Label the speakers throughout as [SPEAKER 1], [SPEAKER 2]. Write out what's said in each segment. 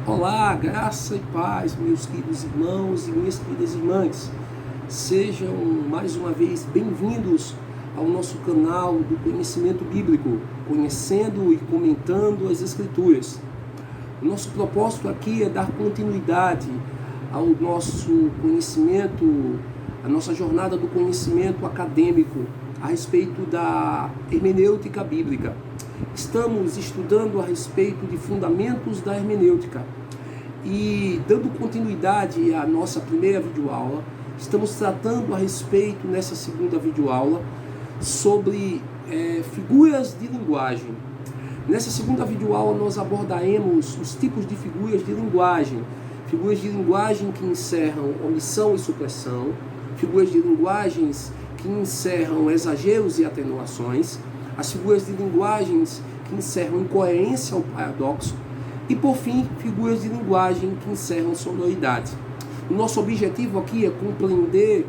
[SPEAKER 1] Olá, graça e paz, meus queridos irmãos e minhas queridas irmãs. Sejam mais uma vez bem-vindos ao nosso canal do Conhecimento Bíblico, conhecendo e comentando as Escrituras. O nosso propósito aqui é dar continuidade ao nosso conhecimento, a nossa jornada do conhecimento acadêmico a respeito da hermenêutica bíblica. Estamos estudando a respeito de fundamentos da hermenêutica e, dando continuidade à nossa primeira videoaula, estamos tratando a respeito, nessa segunda videoaula, sobre figuras de linguagem. Nessa segunda videoaula nós abordaremos os tipos de figuras de linguagem que encerram omissão e supressão, figuras de linguagens que encerram exageros e atenuações, as figuras de linguagens que encerram incoerência ou paradoxo e, por fim, figuras de linguagem que encerram sonoridade. O nosso objetivo aqui é compreender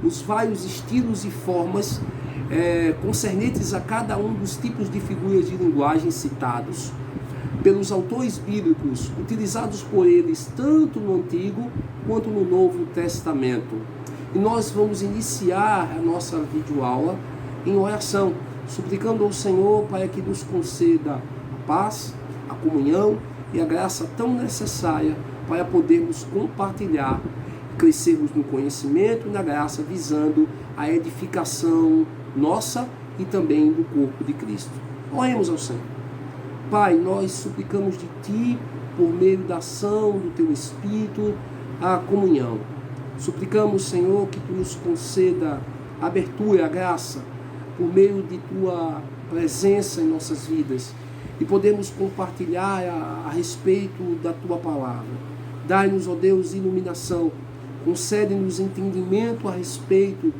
[SPEAKER 1] os vários estilos e formas concernentes a cada um dos tipos de figuras de linguagem citados pelos autores bíblicos, utilizados por eles tanto no Antigo quanto no Novo Testamento. E nós vamos iniciar a nossa videoaula em oração, suplicando ao Senhor para que nos conceda a paz, a comunhão e a graça tão necessária para podermos compartilhar, crescermos no conhecimento e na graça, visando a edificação nossa e também do corpo de Cristo. Oremos ao Senhor. Pai, nós suplicamos de Ti, por meio da ação do Teu Espírito, a comunhão. Suplicamos, Senhor, que Tu nos conceda a abertura, a graça, por meio de Tua presença em nossas vidas, e podemos compartilhar a respeito da Tua palavra. Dai-nos, ó Deus, iluminação, concede-nos entendimento a respeito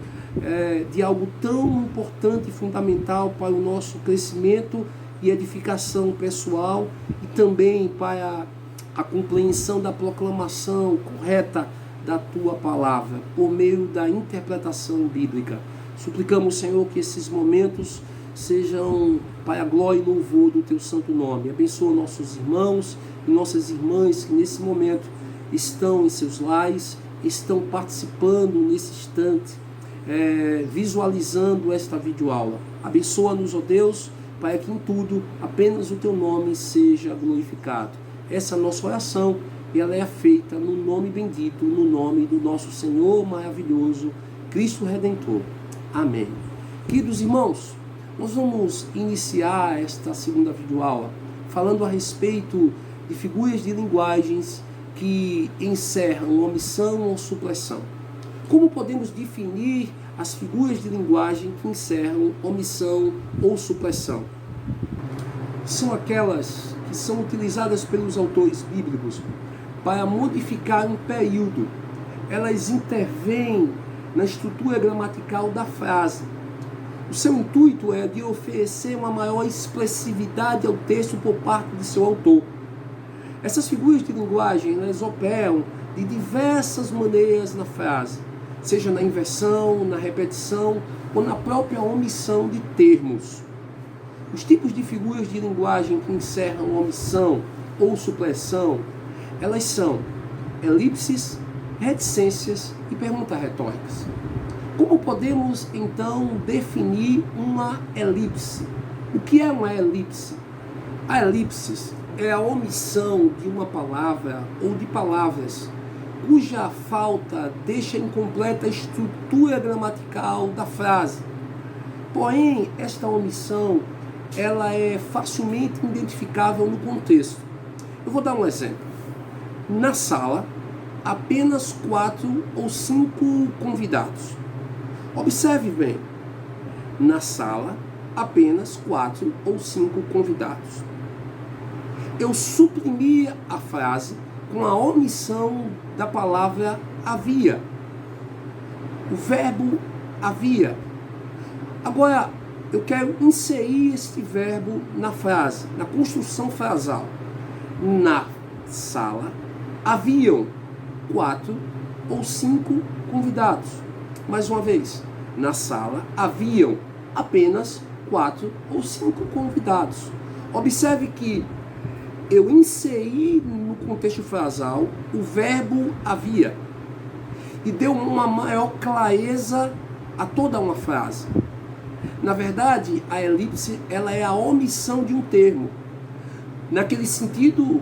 [SPEAKER 1] de algo tão importante e fundamental para o nosso crescimento e edificação pessoal e também para a compreensão da proclamação correta da Tua palavra, por meio da interpretação bíblica. Suplicamos, Senhor, que esses momentos sejam para a glória e louvor do Teu santo nome. Abençoa nossos irmãos e nossas irmãs que nesse momento estão em seus lares, estão participando nesse instante, visualizando esta videoaula. Abençoa-nos, ó Deus, para que em tudo apenas o Teu nome seja glorificado. Essa é a nossa oração e ela é feita no nome bendito, no nome do nosso Senhor maravilhoso, Cristo Redentor. Amém. Queridos irmãos, nós vamos iniciar esta segunda videoaula falando a respeito de figuras de linguagens que encerram omissão ou supressão. Como podemos definir as figuras de linguagem que encerram omissão ou supressão? São aquelas que são utilizadas pelos autores bíblicos para modificar um período. Elas intervêm na estrutura gramatical da frase. O seu intuito é de oferecer uma maior expressividade ao texto por parte de seu autor. Essas figuras de linguagem, elas operam de diversas maneiras na frase, seja na inversão, na repetição ou na própria omissão de termos. Os tipos de figuras de linguagem que encerram omissão ou supressão, elas são elipses, reticências e perguntas retóricas. Como podemos, então, definir uma elipse? O que é uma elipse? A elipse é a omissão de uma palavra ou de palavras cuja falta deixa incompleta a estrutura gramatical da frase. Porém, esta omissão ela é facilmente identificável no contexto. Eu vou dar um exemplo. Na sala, apenas 4 ou 5 convidados. Observe bem. Na sala, apenas 4 ou 5 convidados. Eu suprimi a frase com a omissão da palavra havia. O verbo havia. Agora, eu quero inserir este verbo na frase, na construção frasal. Na sala, haviam 4 ou 5 convidados. Mais uma vez, na sala, haviam apenas 4 ou 5 convidados. Observe que eu inseri no contexto frasal o verbo havia e deu uma maior clareza a toda uma frase. Na verdade, a elipse ela é a omissão de um termo. Naquele sentido,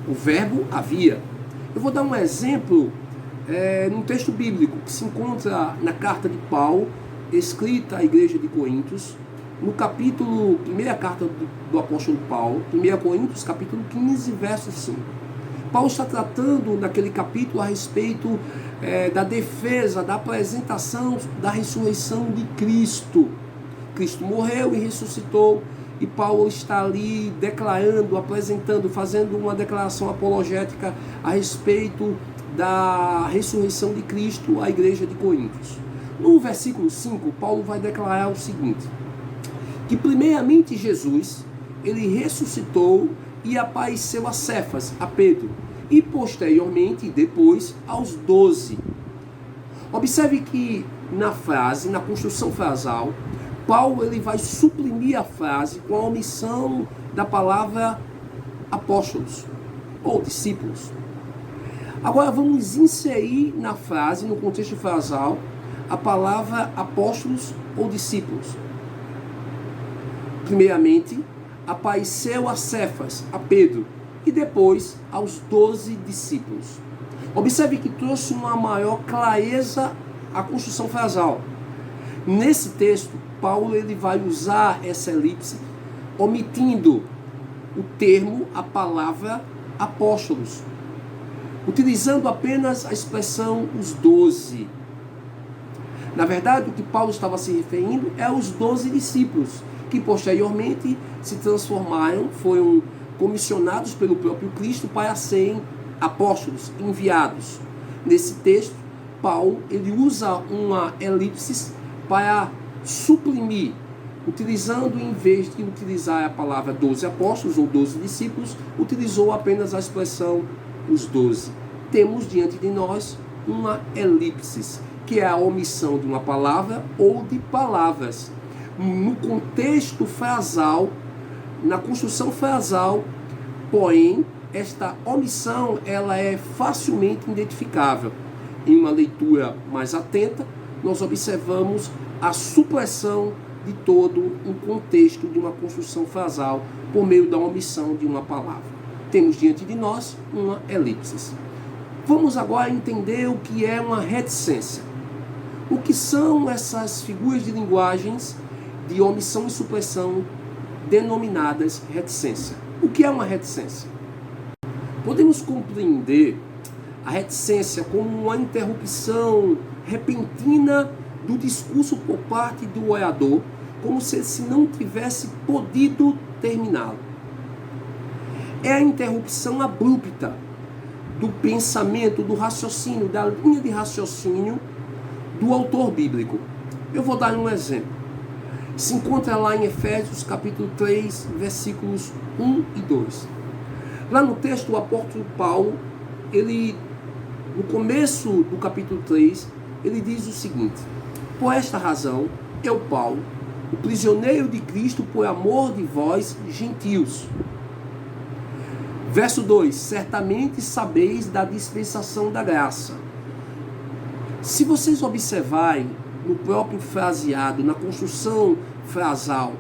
[SPEAKER 1] o verbo havia. Eu vou dar um exemplo num texto bíblico que se encontra na carta de Paulo, escrita à igreja de Coríntios, no capítulo, primeira carta do apóstolo Paulo, 1 Coríntios, capítulo 15, verso 5. Paulo está tratando naquele capítulo a respeito da defesa, da apresentação da ressurreição de Cristo. Cristo morreu e ressuscitou, e Paulo está ali declarando, apresentando, fazendo uma declaração apologética a respeito da ressurreição de Cristo à igreja de Coríntios. No versículo 5, Paulo vai declarar o seguinte: que primeiramente Jesus, ele ressuscitou e apareceu a Cefas, a Pedro, e posteriormente, depois, aos 12. Observe que na frase, na construção frasal, Paulo ele vai suprimir a frase com a omissão da palavra apóstolos ou discípulos. Agora vamos inserir na frase, no contexto frasal, a palavra apóstolos ou discípulos. Primeiramente, apareceu a Cefas, a Pedro, e depois aos 12 discípulos. Observe que trouxe uma maior clareza à construção frasal. Nesse texto, Paulo ele vai usar essa elipse, omitindo o termo, a palavra apóstolos, utilizando apenas a expressão os 12. Na verdade, o que Paulo estava se referindo é aos 12 discípulos, que posteriormente se transformaram, foram comissionados pelo próprio Cristo para serem apóstolos, enviados. Nesse texto, Paulo ele usa uma elipse para suprimir, utilizando, em vez de utilizar a palavra 12 apóstolos ou 12 discípulos, utilizou apenas a expressão os 12. Temos diante de nós uma elipse, que é a omissão de uma palavra ou de palavras. No contexto frasal, na construção frasal, porém, esta omissão ela é facilmente identificável. Em uma leitura mais atenta, nós observamos a supressão de todo um contexto de uma construção frasal por meio da omissão de uma palavra. Temos diante de nós uma elipse. Vamos agora entender o que é uma reticência. O que são essas figuras de linguagens de omissão e supressão denominadas reticência? O que é uma reticência? Podemos compreender a reticência como uma interrupção repentina do discurso por parte do orador, como se não tivesse podido terminá-lo. É a interrupção abrupta do pensamento, do raciocínio, da linha de raciocínio do autor bíblico. Eu vou dar um exemplo. Se encontra lá em Efésios capítulo 3, versículos 1 e 2. Lá no texto, o apóstolo Paulo, ele, no começo do capítulo 3, ele diz o seguinte: por esta razão, eu, Paulo, o prisioneiro de Cristo por amor de vós, gentios. Verso 2, certamente sabeis da dispensação da graça. Se vocês observarem no próprio fraseado, na construção frasal,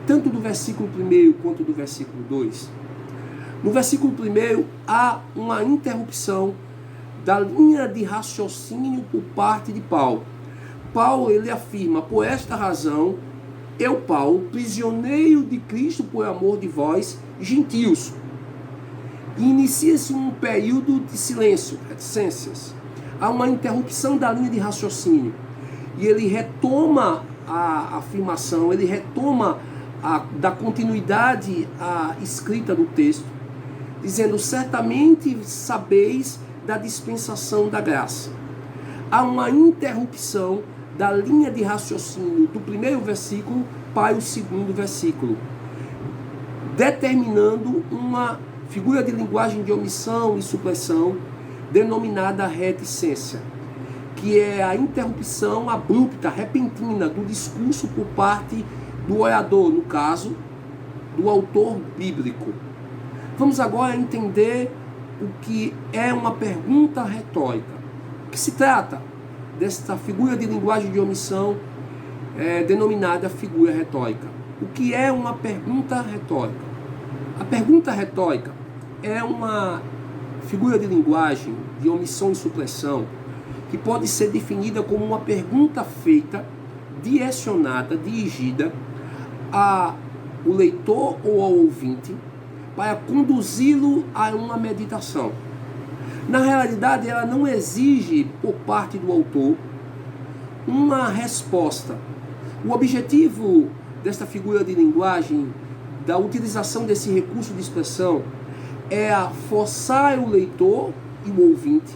[SPEAKER 1] tanto do versículo 1 quanto do versículo 2, no versículo 1 há uma interrupção da linha de raciocínio por parte de Paulo. Paulo ele afirma: por esta razão, eu, Paulo, prisioneiro de Cristo por amor de vós, gentios. E inicia-se um período de silêncio, reticências. Há uma interrupção da linha de raciocínio. E ele retoma a afirmação, ele retoma da continuidade a escrita do texto, dizendo: certamente sabeis da dispensação da graça. Há uma interrupção da linha de raciocínio do primeiro versículo para o segundo versículo, determinando uma figura de linguagem de omissão e supressão denominada reticência, que é a interrupção abrupta, repentina do discurso por parte do orador, no caso, do autor bíblico. Vamos agora entender o que é uma pergunta retórica. O que se trata desta figura de linguagem de omissão denominada figura retórica? O que é uma pergunta retórica? A pergunta retórica é uma figura de linguagem de omissão e supressão que pode ser definida como uma pergunta feita, direcionada, dirigida ao leitor ou ao ouvinte para conduzi-lo a uma meditação. Na realidade, ela não exige por parte do autor uma resposta. O objetivo desta figura de linguagem, da utilização desse recurso de expressão, é forçar o leitor e o ouvinte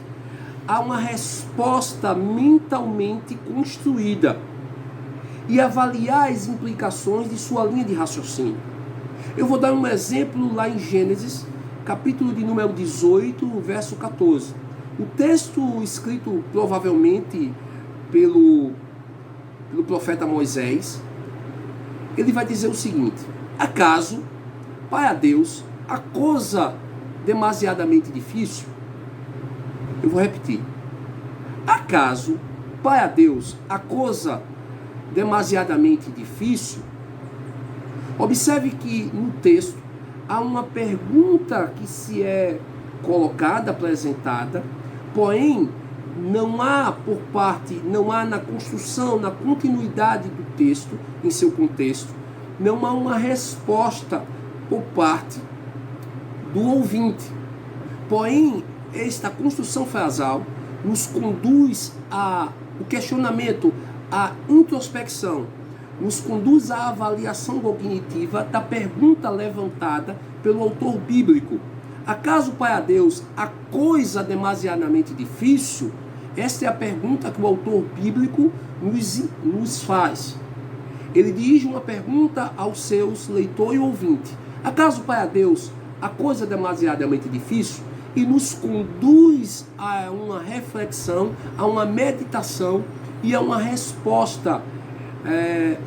[SPEAKER 1] a uma resposta mentalmente construída e avaliar as implicações de sua linha de raciocínio. Eu vou dar um exemplo lá em Gênesis, capítulo de número 18, verso 14. O texto escrito provavelmente pelo profeta Moisés, ele vai dizer o seguinte: acaso, para Deus, a coisa demasiadamente difícil? Eu vou repetir. Acaso, para Deus, a coisa demasiadamente difícil? Observe que no texto há uma pergunta que se é colocada, apresentada, porém não há na construção, na continuidade do texto, em seu contexto, não há uma resposta por parte do ouvinte. Porém, esta construção frasal nos conduz ao questionamento, à introspecção, nos conduz à avaliação cognitiva da pergunta levantada pelo autor bíblico. Acaso para Deus a coisa demasiadamente difícil? Esta é a pergunta que o autor bíblico nos faz. Ele dirige uma pergunta aos seus leitor e ouvinte. Acaso para Deus a coisa demasiadamente difícil? E nos conduz a uma reflexão, a uma meditação e a uma resposta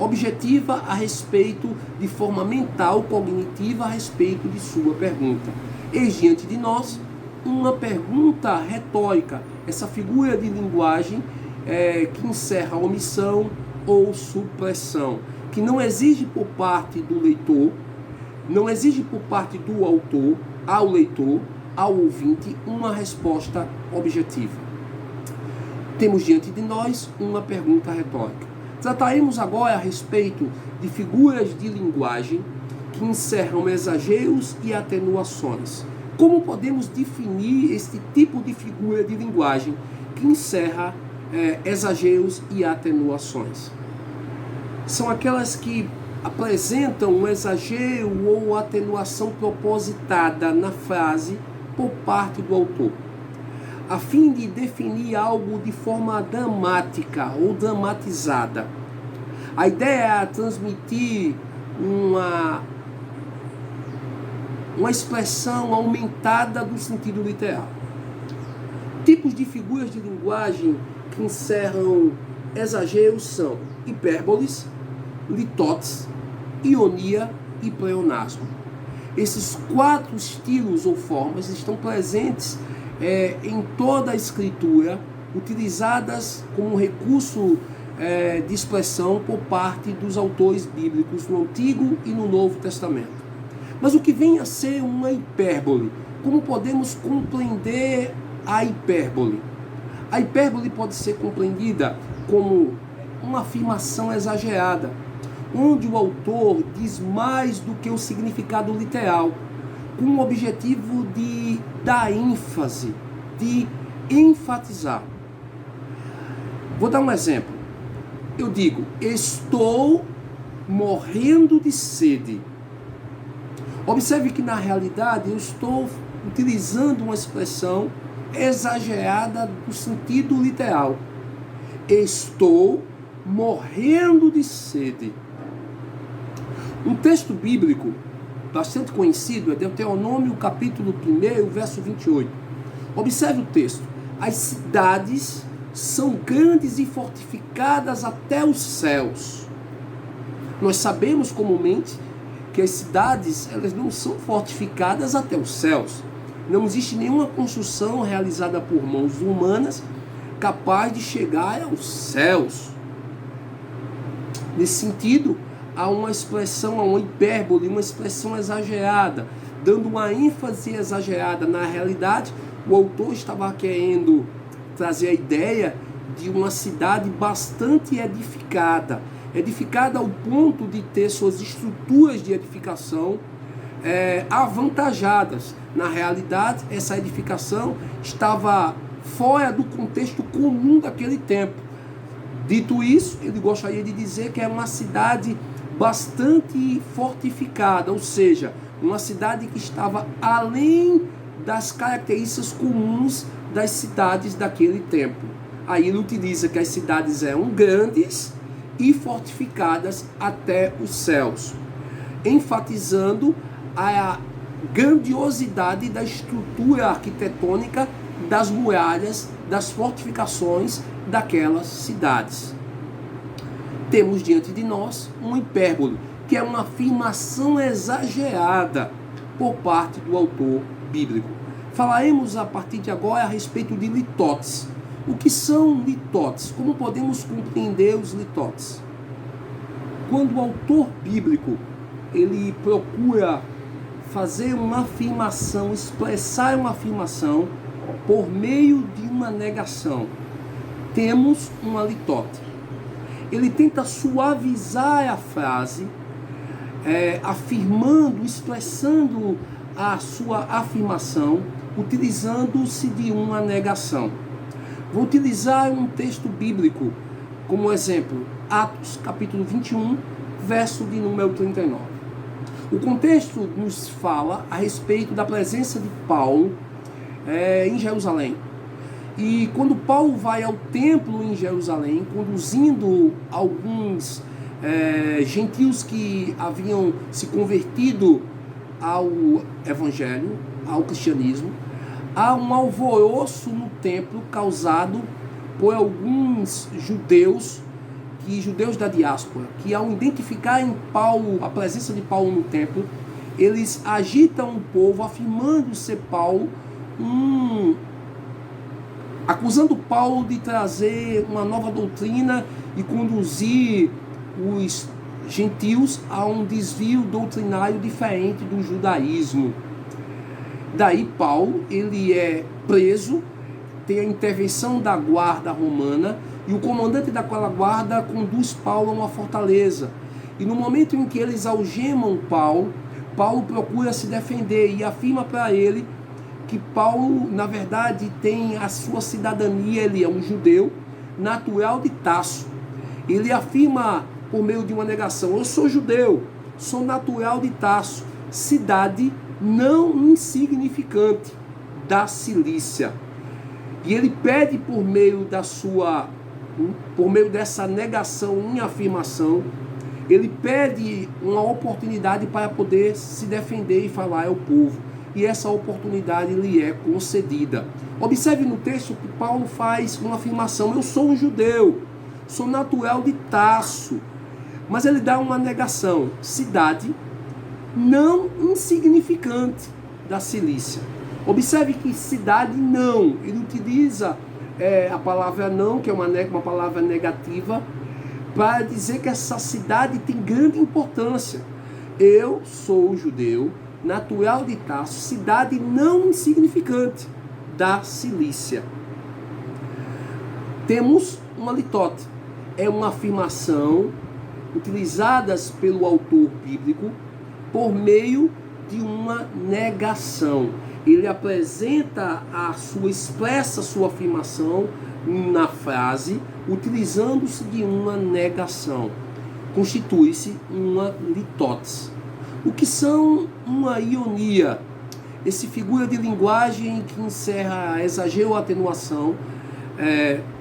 [SPEAKER 1] objetiva a respeito, de forma mental, cognitiva, a respeito de sua pergunta. Eis diante de nós uma pergunta retórica, essa figura de linguagem que encerra a omissão ou supressão, que não exige por parte do leitor, não exige por parte do autor ao leitor, ao ouvinte, uma resposta objetiva. Temos diante de nós uma pergunta retórica. Trataremos agora a respeito de figuras de linguagem que encerram exageros e atenuações. Como podemos definir este tipo de figura de linguagem que encerra exageros e atenuações? São aquelas que apresentam um exagero ou atenuação propositada na frase por parte do autor, a fim de definir algo de forma dramática ou dramatizada. A ideia é transmitir uma expressão aumentada do sentido literal. Tipos de figuras de linguagem que encerram exageros são hipérboles, litotes, ironia e pleonasmo. Esses 4 estilos ou formas estão presentes em toda a escritura, utilizadas como recurso de expressão por parte dos autores bíblicos no Antigo e no Novo Testamento. Mas o que vem a ser uma hipérbole? Como podemos compreender a hipérbole? A hipérbole pode ser compreendida como uma afirmação exagerada, onde o autor diz mais do que o significado literal, com o objetivo de dar ênfase, de enfatizar. Vou dar um exemplo. Eu digo: estou morrendo de sede. Observe que na realidade eu estou utilizando uma expressão exagerada do sentido literal. Estou morrendo de sede. Um texto bíblico bastante conhecido é Deuteronômio capítulo 1, verso 28. Observe o texto. As cidades são grandes e fortificadas até os céus. Nós sabemos comumente que as cidades elas não são fortificadas até os céus. Não existe nenhuma construção realizada por mãos humanas capaz de chegar aos céus. Nesse sentido, há uma expressão, há uma hipérbole, uma expressão exagerada, dando uma ênfase exagerada na realidade. O autor estava querendo trazer a ideia de uma cidade bastante edificada ao ponto de ter suas estruturas de edificação avantajadas. Na realidade, essa edificação estava fora do contexto comum daquele tempo. Dito isso, ele gostaria de dizer que é uma cidade bastante fortificada, ou seja, uma cidade que estava além das características comuns das cidades daquele tempo. Aí ele utiliza que as cidades eram grandes e fortificadas até os céus, enfatizando a grandiosidade da estrutura arquitetônica das muralhas, das fortificações daquelas cidades. Temos diante de nós um hipérbole, que é uma afirmação exagerada por parte do autor bíblico. Falaremos a partir de agora a respeito de litotes. O que são litotes? Como podemos compreender os litotes? Quando o autor bíblico ele procura fazer uma afirmação, expressar uma afirmação por meio de uma negação, temos uma litote. Ele tenta suavizar a frase, afirmando, expressando a sua afirmação, utilizando-se de uma negação. Vou utilizar um texto bíblico como exemplo, Atos capítulo 21, verso de número 39. O contexto nos fala a respeito da presença de Paulo em Jerusalém. E quando Paulo vai ao templo em Jerusalém, conduzindo alguns gentios que haviam se convertido ao evangelho, ao cristianismo, há um alvoroço no templo causado por alguns judeus da diáspora, que ao identificarem Paulo, a presença de Paulo no templo, eles agitam o povo, afirmando ser Paulo, acusando Paulo de trazer uma nova doutrina e conduzir os gentios a um desvio doutrinário diferente do judaísmo. Daí Paulo, ele é preso, tem a intervenção da guarda romana, e o comandante daquela guarda conduz Paulo a uma fortaleza. E no momento em que eles algemam Paulo, Paulo procura se defender e afirma para ele que Paulo, na verdade, tem a sua cidadania, ele é um judeu natural de Tarso. Ele afirma por meio de uma negação: eu sou judeu, sou natural de Tarso, cidade não insignificante da Cilícia. E ele pede por meio dessa negação em afirmação, ele pede uma oportunidade para poder se defender e falar ao povo. E essa oportunidade lhe é concedida. Observe no texto que Paulo faz uma afirmação: eu sou um judeu, sou natural de Tarso. Mas ele dá uma negação: cidade não insignificante da Cilícia. Observe que cidade não, ele utiliza a palavra não, que é uma palavra negativa, para dizer que essa cidade tem grande importância. Eu sou judeu, natural de Tarso, cidade não insignificante da Cilícia. Temos uma litote, é uma afirmação utilizada pelo autor bíblico por meio de uma negação. Ele apresenta expressa sua afirmação na frase, utilizando-se de uma negação. Constitui-se uma litotes. O que são uma ionia? Esse figura de linguagem que encerra exagero ou atenuação.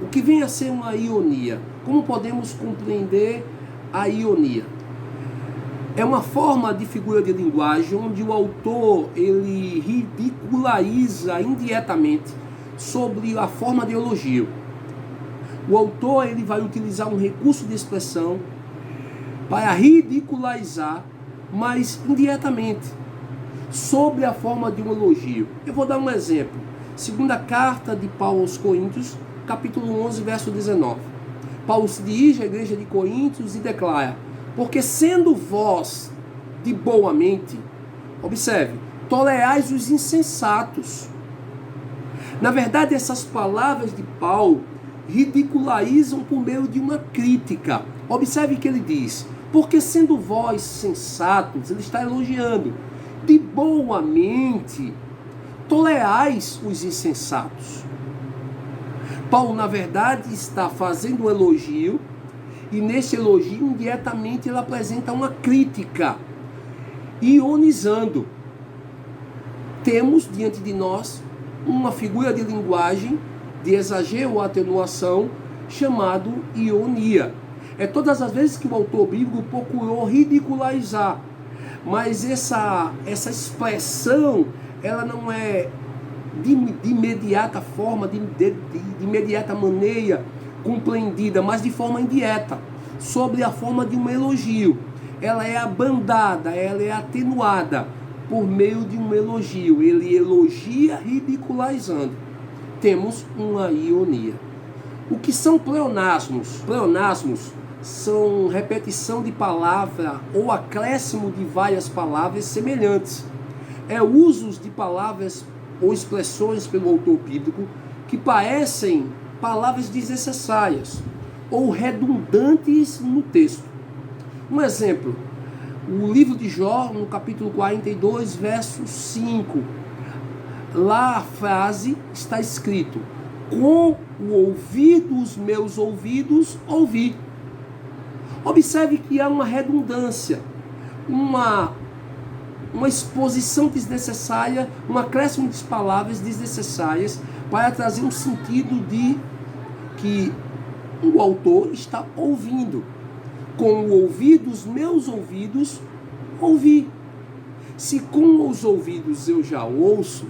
[SPEAKER 1] O que vem a ser uma ionia? Como podemos compreender a ionia? É uma forma de figura de linguagem onde o autor ele ridiculariza indiretamente sobre a forma de elogio. O autor ele vai utilizar um recurso de expressão para ridicularizar mas indiretamente, sobre a forma de um elogio. Eu vou dar um exemplo. Segunda carta de Paulo aos Coríntios, capítulo 11, verso 19. Paulo se dirige à igreja de Coríntios e declara: porque sendo vós de boa mente, observe, tolerais os insensatos. Na verdade, essas palavras de Paulo ridicularizam por meio de uma crítica. Observe que ele diz: porque sendo vós sensatos, ele está elogiando, de boa mente, tolerais os insensatos. Paulo, na verdade, está fazendo um elogio, e nesse elogio, indiretamente, ele apresenta uma crítica, ironizando. Temos diante de nós uma figura de linguagem de exagero ou atenuação chamado ironia. É todas as vezes que o autor bíblico procurou ridicularizar, mas essa expressão, ela não é de imediata forma, de imediata maneira compreendida, mas de forma indireta, sobre a forma de um elogio. Ela é abandada, ela é atenuada por meio de um elogio. Ele elogia ridicularizando. Temos uma ironia. O que são pleonasmos? Pleonasmos são repetição de palavra ou acréscimo de várias palavras semelhantes. É usos de palavras ou expressões pelo autor bíblico que parecem palavras desnecessárias ou redundantes no texto. Um exemplo, o livro de Jó, no capítulo 42, verso 5. Lá a frase está escrito: com o ouvir dos meus ouvidos ouvi. Observe que há uma redundância, uma exposição desnecessária, um acréscimo de palavras desnecessárias para trazer um sentido de que o autor está ouvindo. Com o ouvir dos meus ouvidos, ouvi. Se com os ouvidos eu já ouço,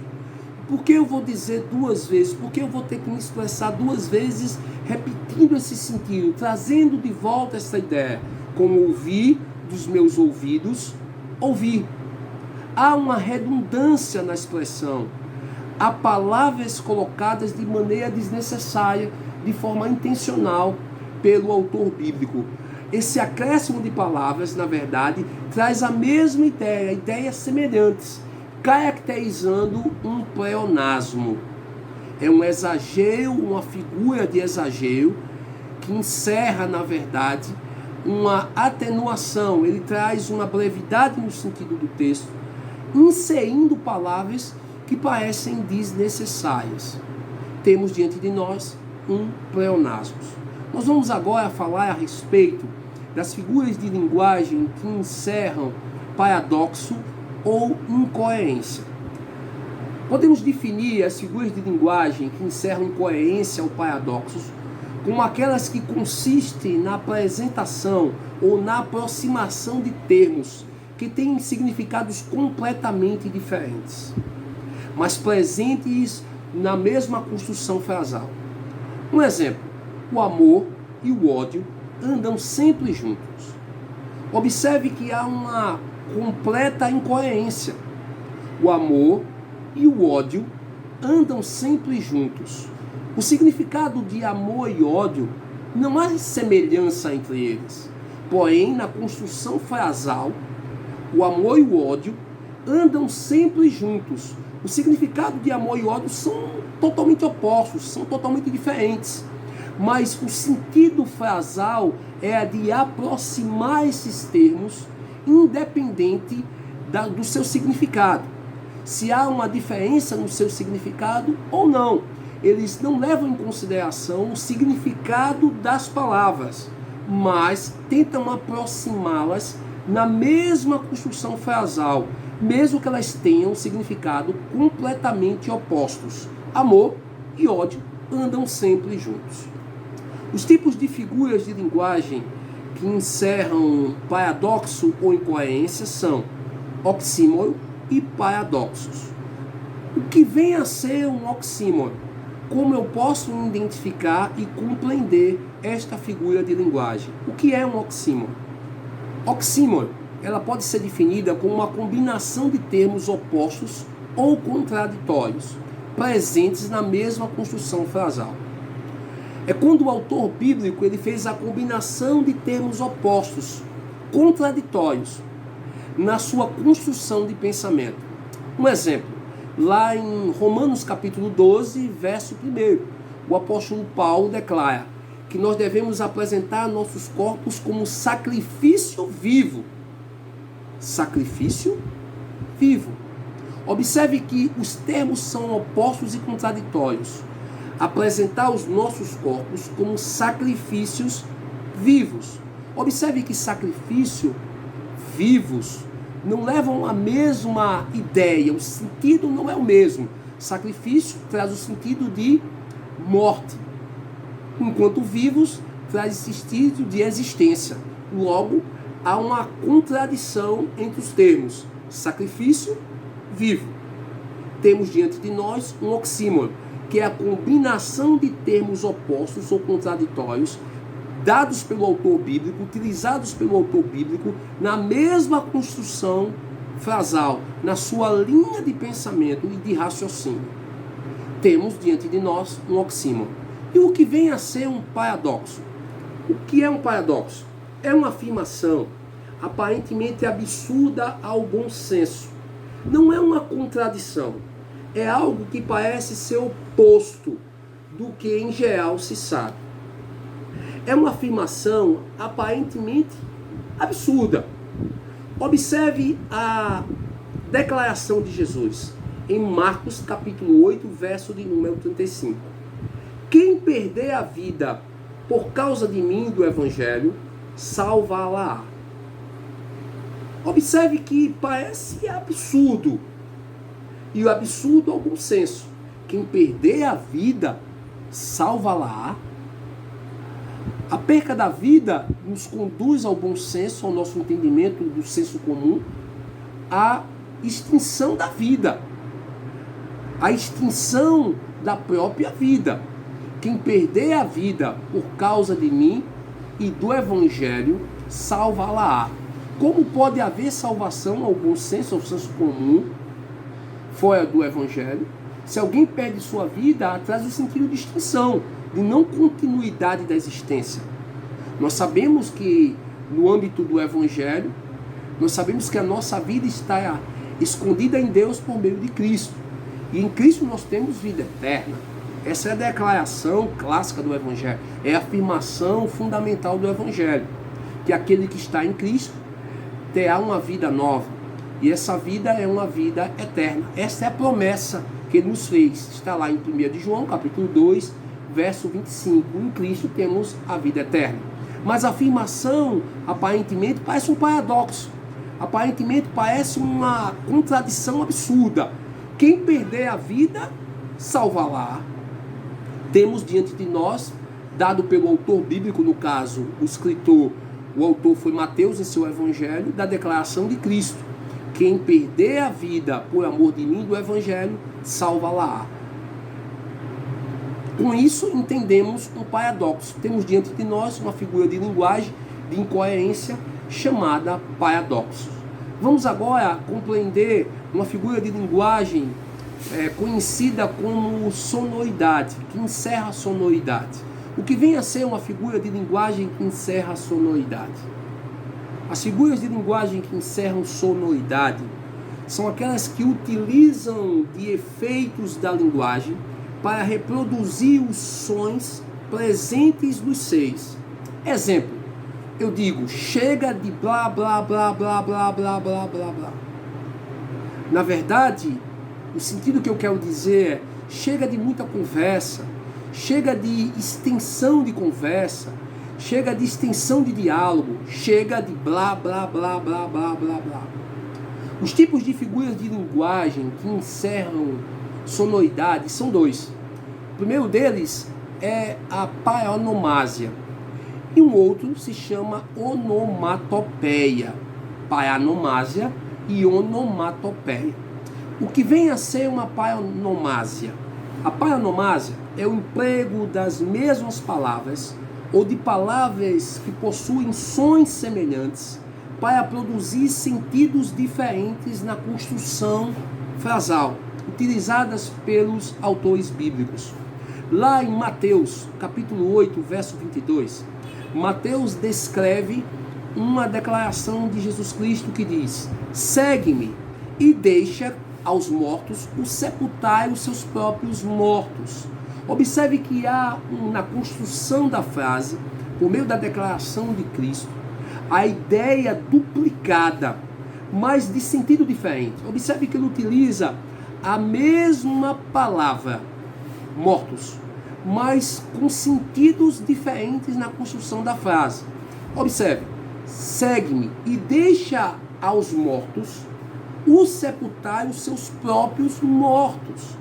[SPEAKER 1] por que eu vou dizer duas vezes? Por que eu vou ter que me expressar duas vezes, repetindo esse sentido, trazendo de volta essa ideia? Com o ouvir dos meus ouvidos, ouvi. Há uma redundância na expressão. Há palavras colocadas de maneira desnecessária, de forma intencional, pelo autor bíblico. Esse acréscimo de palavras, na verdade, traz a mesma ideia, ideias semelhantes, caracterizando um pleonasmo. É um exagero, uma figura de exagero, que encerra, na verdade, uma atenuação. Ele traz uma brevidade no sentido do texto, inserindo palavras que parecem desnecessárias. Temos diante de nós um pleonasmo. Nós vamos agora falar a respeito das figuras de linguagem que encerram paradoxo ou incoerência. Podemos definir as figuras de linguagem que encerram incoerência ou paradoxos como aquelas que consistem na apresentação ou na aproximação de termos que têm significados completamente diferentes, mas presentes na mesma construção frasal. Um exemplo: o amor e o ódio andam sempre juntos. Observe que há uma completa incoerência. O amor e o ódio andam sempre juntos. O significado de amor e ódio não há semelhança entre eles. Porém, na construção frasal, o amor e o ódio andam sempre juntos. O significado de amor e ódio são totalmente opostos, são totalmente diferentes. Mas o sentido frasal é a de aproximar esses termos, independente do seu significado. Se há uma diferença no seu significado ou não. Eles não levam em consideração o significado das palavras, mas tentam aproximá-las na mesma construção frasal, mesmo que elas tenham significado completamente opostos. Amor e ódio andam sempre juntos. Os tipos de figuras de linguagem que encerram paradoxo ou incoerência são oxímoro e paradoxos. O que vem a ser um oxímoro? Como eu posso identificar e compreender esta figura de linguagem? O que é um oxímoro? Oxímoro ela pode ser definida como uma combinação de termos opostos ou contraditórios, presentes na mesma construção frasal. É quando o autor bíblico ele fez a combinação de termos opostos, contraditórios, na sua construção de pensamento. Um exemplo, lá em Romanos capítulo 12, verso 1, o apóstolo Paulo declara que nós devemos apresentar nossos corpos como sacrifício vivo. Sacrifício vivo. Observe que os termos são opostos e contraditórios. Apresentar os nossos corpos como sacrifícios vivos. Observe que sacrifício vivos não levam a mesma ideia, o sentido não é o mesmo. Sacrifício traz o sentido de morte, enquanto vivos traz esse sentido de existência. Logo, há uma contradição entre os termos sacrifício, vivo. Temos diante de nós um oxímoro, que é a combinação de termos opostos ou contraditórios, dados pelo autor bíblico, utilizados pelo autor bíblico, na mesma construção frasal, na sua linha de pensamento e de raciocínio. Temos diante de nós um oxímoro. E o que vem a ser um paradoxo? O que é um paradoxo? É uma afirmação aparentemente absurda ao bom senso. Não é uma contradição. É algo que parece ser oposto do que em geral se sabe. É uma afirmação aparentemente absurda. Observe a declaração de Jesus em Marcos capítulo 8, verso de número 35. Quem perder a vida por causa de mim e do Evangelho, salvá-la. Observe que parece absurdo. E o absurdo ao bom senso. Quem perder a vida, salva-la. A perca da vida nos conduz ao bom senso, ao nosso entendimento do senso comum, à extinção da vida. A extinção da própria vida. Quem perder a vida por causa de mim e do Evangelho, salva-la. Como pode haver salvação ao bom senso, ao senso comum, fora do Evangelho? Se alguém perde sua vida, traz o sentido de extinção, de não continuidade da existência. Nós sabemos que no âmbito do Evangelho, nós sabemos que a nossa vida está escondida em Deus por meio de Cristo. E em Cristo nós temos vida eterna. Essa é a declaração clássica do Evangelho. É a afirmação fundamental do Evangelho. Que aquele que está em Cristo terá uma vida nova. E essa vida é uma vida eterna. Essa é a promessa que ele nos fez. Está lá em 1 de João, capítulo 2, verso 25. Em Cristo temos a vida eterna. Mas a afirmação, aparentemente, parece um paradoxo. Aparentemente, parece uma contradição absurda. Quem perder a vida, salva-la. Temos diante de nós, dado pelo autor bíblico, no caso, o escritor, o autor foi Mateus em seu Evangelho, da declaração de Cristo. Quem perder a vida por amor de mim do Evangelho, salva-la. Com isso, entendemos um paradoxo. Temos diante de nós uma figura de linguagem de incoerência chamada paradoxo. Vamos agora compreender uma figura de linguagem conhecida como sonoridade, que encerra a sonoridade. O que vem a ser uma figura de linguagem que encerra a sonoridade? As figuras de linguagem que encerram sonoridade são aquelas que utilizam de efeitos da linguagem para reproduzir os sons presentes nos seres. Exemplo, eu digo, chega de blá, blá, blá, blá, blá, blá, blá, blá, blá. Na verdade, o sentido que eu quero dizer é, chega de muita conversa, chega de extensão de conversa, chega de extensão de diálogo, chega de blá, blá, blá, blá, blá, blá, blá. Os tipos de figuras de linguagem que encerram sonoridade são dois. O primeiro deles é a paronomásia e um outro se chama onomatopeia. Paronomásia e onomatopeia. O que vem a ser uma paronomásia? A paronomásia é o emprego das mesmas palavras ou de palavras que possuem sons semelhantes para produzir sentidos diferentes na construção frasal, utilizadas pelos autores bíblicos. Lá em Mateus, capítulo 8, verso 22, Mateus descreve uma declaração de Jesus Cristo que diz: segue-me e deixa aos mortos o sepultar os seus próprios mortos. Observe que há na construção da frase, por meio da declaração de Cristo, a ideia duplicada, mas de sentido diferente. Observe que ele utiliza a mesma palavra, mortos, mas com sentidos diferentes na construção da frase. Observe: segue-me e deixa aos mortos o sepultar os seus próprios mortos.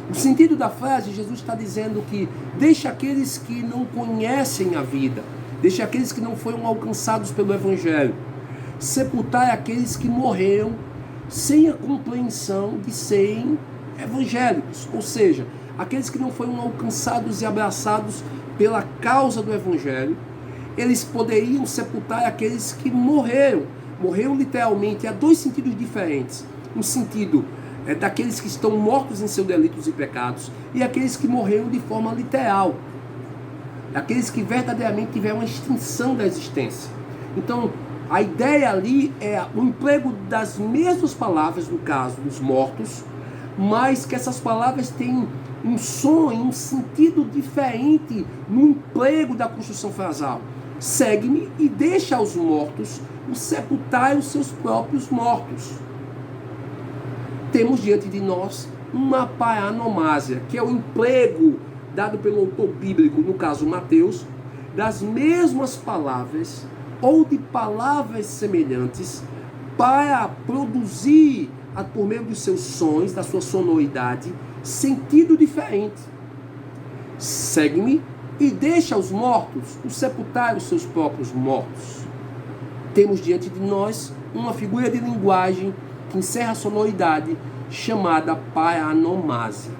[SPEAKER 1] O sentido da frase, Jesus está dizendo que deixa aqueles que não conhecem a vida, deixa aqueles que não foram alcançados pelo Evangelho, sepultar aqueles que morreram sem a compreensão de serem evangélicos, ou seja, aqueles que não foram alcançados e abraçados pela causa do Evangelho. Eles poderiam sepultar aqueles que morreram literalmente. Há dois sentidos diferentes: um sentido daqueles que estão mortos em seus delitos e pecados, e aqueles que morreram de forma literal, aqueles que verdadeiramente tiveram a extinção da existência. Então, a ideia ali é o emprego das mesmas palavras, no caso dos mortos, mas que essas palavras têm um som e um sentido diferente no emprego da construção frasal. Segue-me e deixa aos mortos o sepultar os seus próprios mortos. Temos diante de nós uma paranomásia, que é o emprego dado pelo autor bíblico, no caso Mateus, das mesmas palavras ou de palavras semelhantes para produzir, por meio dos seus sons, da sua sonoridade, sentido diferente. Segue-me e deixa os mortos o sepultar os seus próprios mortos. Temos diante de nós uma figura de linguagem que encerra a sonoridade, chamada paranomásia.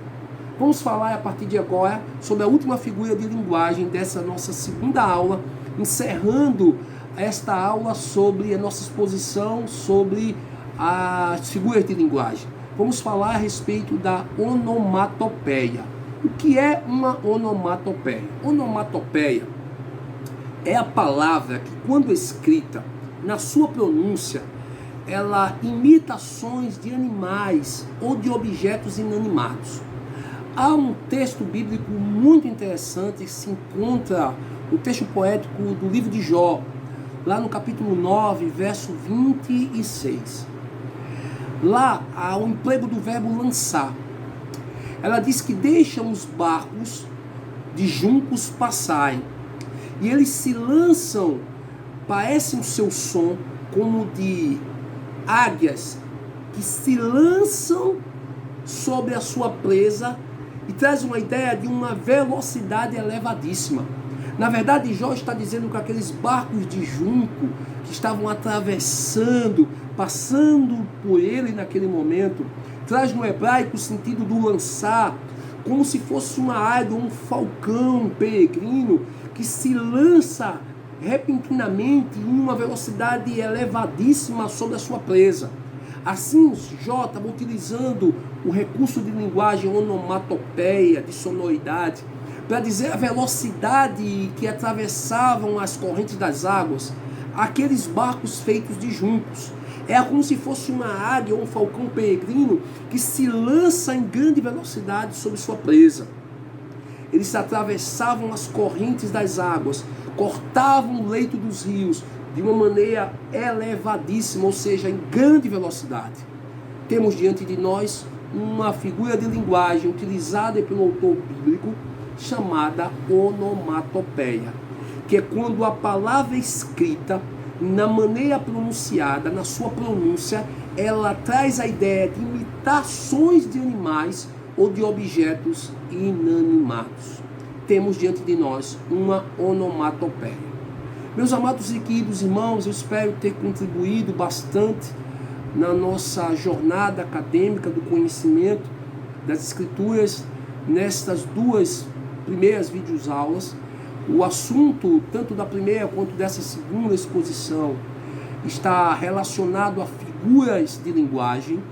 [SPEAKER 1] Vamos falar a partir de agora sobre a última figura de linguagem dessa nossa segunda aula, encerrando esta aula sobre a nossa exposição sobre as figuras de linguagem. Vamos falar a respeito da onomatopeia. O que é uma onomatopeia? Onomatopeia é a palavra que, quando escrita, na sua pronúncia, ela imita sons de animais ou de objetos inanimados. Há um texto bíblico muito interessante que se encontra no texto poético do livro de Jó, lá no capítulo 9, verso 26. Lá há o emprego do verbo lançar. Ela diz que deixam os barcos de juncos passarem, e eles se lançam, parecem o seu som como de águias que se lançam sobre a sua presa, e traz uma ideia de uma velocidade elevadíssima. Na verdade, Jó está dizendo que aqueles barcos de junco que estavam atravessando, passando por ele naquele momento, traz no hebraico o sentido do lançar, como se fosse uma águia, um falcão, um peregrino, que se lança repentinamente em uma velocidade elevadíssima sobre a sua presa. Assim, Jó estava utilizando o recurso de linguagem onomatopeia, de sonoridade, para dizer a velocidade que atravessavam as correntes das águas, aqueles barcos feitos de juncos. É como se fosse uma águia ou um falcão peregrino que se lança em grande velocidade sobre sua presa. Eles atravessavam as correntes das águas, cortavam o leito dos rios de uma maneira elevadíssima, ou seja, em grande velocidade. Temos diante de nós uma figura de linguagem utilizada pelo autor bíblico, chamada onomatopeia, que é quando a palavra escrita, na maneira pronunciada, na sua pronúncia, ela traz a ideia de imitações de animais ou de objetos inanimados. Temos diante de nós uma onomatopeia. Meus amados e queridos irmãos, eu espero ter contribuído bastante na nossa jornada acadêmica do conhecimento das Escrituras nestas duas primeiras videoaulas. O assunto, tanto da primeira quanto dessa segunda exposição, está relacionado a figuras de linguagem,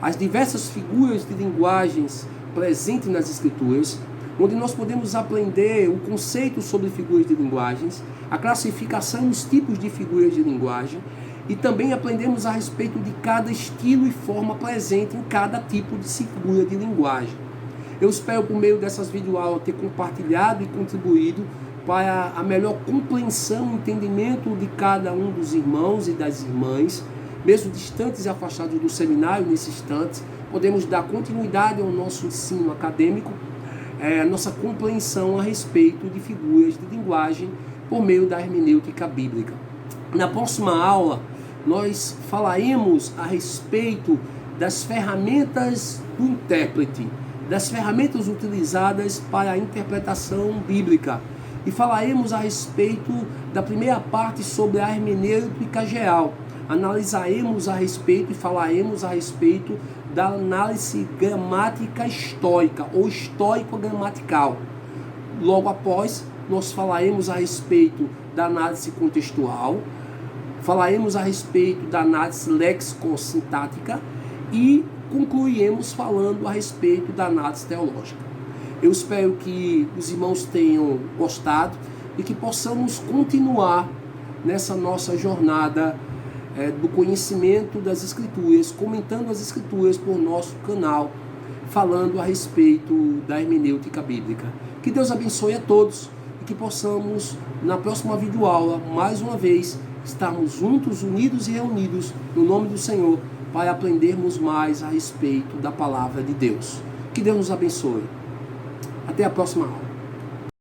[SPEAKER 1] as diversas figuras de linguagens presentes nas Escrituras, onde nós podemos aprender o conceito sobre figuras de linguagens, a classificação e os tipos de figuras de linguagem, e também aprendemos a respeito de cada estilo e forma presente em cada tipo de figura de linguagem. Eu espero, por meio dessas videoaulas, ter compartilhado e contribuído para a melhor compreensão e entendimento de cada um dos irmãos e das irmãs, mesmo distantes e afastados do seminário, nesse instante, podemos dar continuidade ao nosso ensino acadêmico, a nossa compreensão a respeito de figuras de linguagem por meio da hermenêutica bíblica. Na próxima aula, nós falaremos a respeito das ferramentas do intérprete, das ferramentas utilizadas para a interpretação bíblica, e falaremos a respeito da primeira parte sobre a hermenêutica geral. Analisaremos a respeito e falaremos a respeito da análise gramática histórica ou histórico-gramatical. Logo após, nós falaremos a respeito da análise contextual, falaremos a respeito da análise léxico-sintática e concluiremos falando a respeito da análise teológica. Eu espero que os irmãos tenham gostado e que possamos continuar nessa nossa jornada do conhecimento das Escrituras, comentando as Escrituras por nosso canal, falando a respeito da hermenêutica bíblica. Que Deus abençoe a todos e que possamos, na próxima videoaula, mais uma vez, estarmos juntos, unidos e reunidos no nome do Senhor para aprendermos mais a respeito da palavra de Deus. Que Deus nos abençoe. Até a próxima aula.